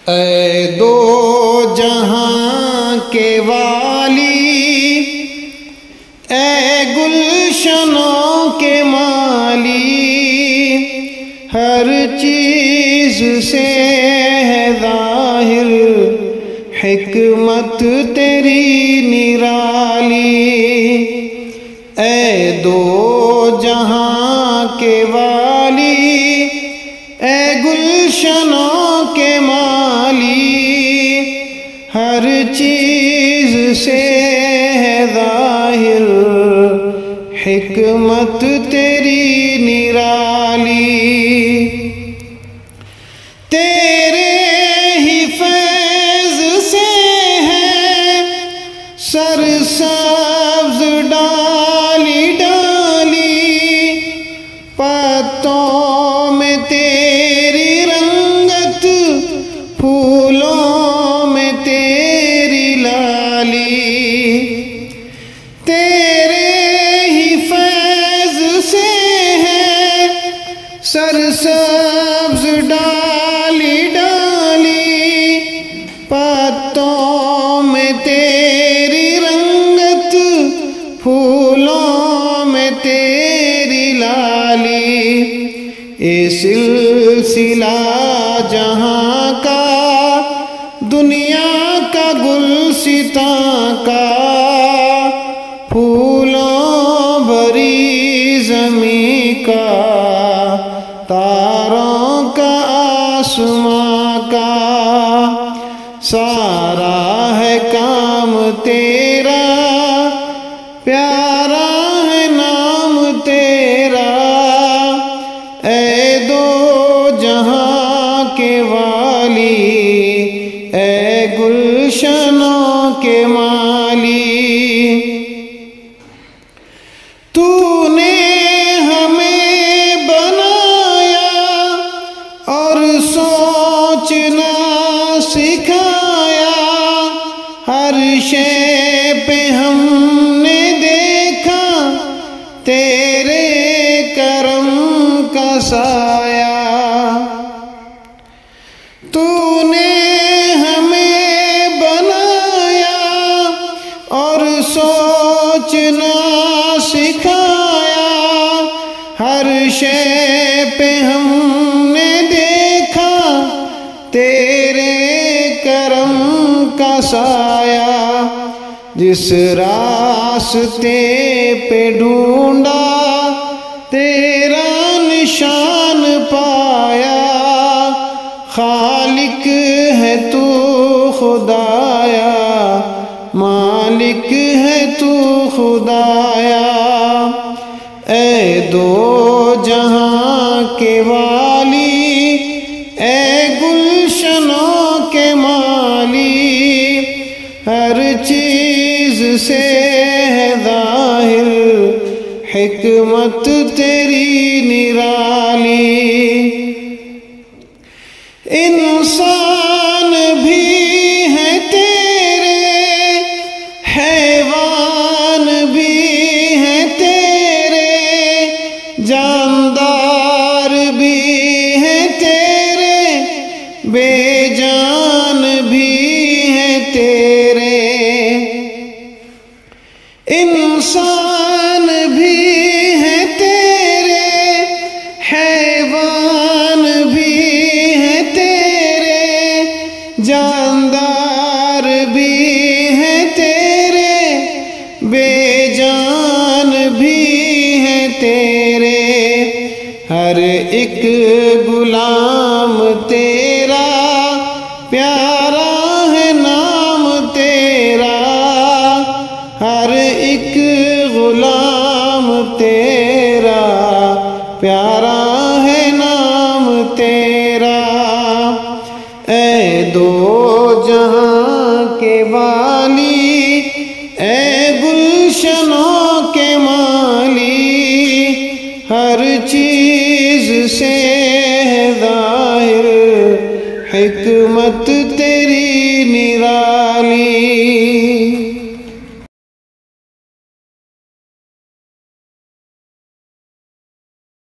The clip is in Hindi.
ऐ दो जहां के वाली, ऐ गुलशनों के माली, हर चीज से है ज़ाहिर हिकमत तेरी निराली। ऐ दो जहां के वाली, ऐ गुलशनों के माली, हर चीज से है ज़ाहिर हिकमत तेरी निराली। तेरे ही फैज़ से है सरसब्ज़ डाली डाली, पत्तों में तेरी रंगत, फूलों में तेरी लाली। तेरे ही फैज़ से है सरसब्ज़ डाली डाली, पत्तों में तेरी रंगत, फूलों में तेरी लाली। ये सिलसिला जहां का, दुनिया का गुलसितां का, फूलों भरी ज़मीं का, तारों का आसमां का, सारा है काम तेरा, प्यारा है नाम तेरा। ऐ दो जहां के वाली, ऐ गुलशनों के माली। तूने हमें बनाया और सोचना सिखाया, हर शय पे हमने देखा तेरे करम का साया। तूने हमें बनाया और सोचना सिखाया, हर शय पे हमने देखा तेरे करम का साया। जिस रास्ते पे ढूंढा तेरा निशान पाया, खालिक है तू खुदाया, मालिक है तू खुदाया। ऐ दो जहां के वाली, ऐ गुलशनों के माली, हर चीज से है ज़ाहिर हिकमत तेरी निराली। इंसान भी है तेरे, हैवान भी है तेरे, जानदार भी है तेरे, बेजान भी है तेरे। इंसान भी है तेरे, हैवान भी है तेरे, जानदार भी है तेरे, बेजान भी है तेरे। हर एक गुलाम तेरा, प्यारा है नाम तेरा, हर एक गुलाम तेरा, प्यारा है नाम तेरा। ऐ दो जहां के वाली, ऐ गुलशनों के माली, हर चीज से है ज़ाहिर हिकमत तेरी निराली।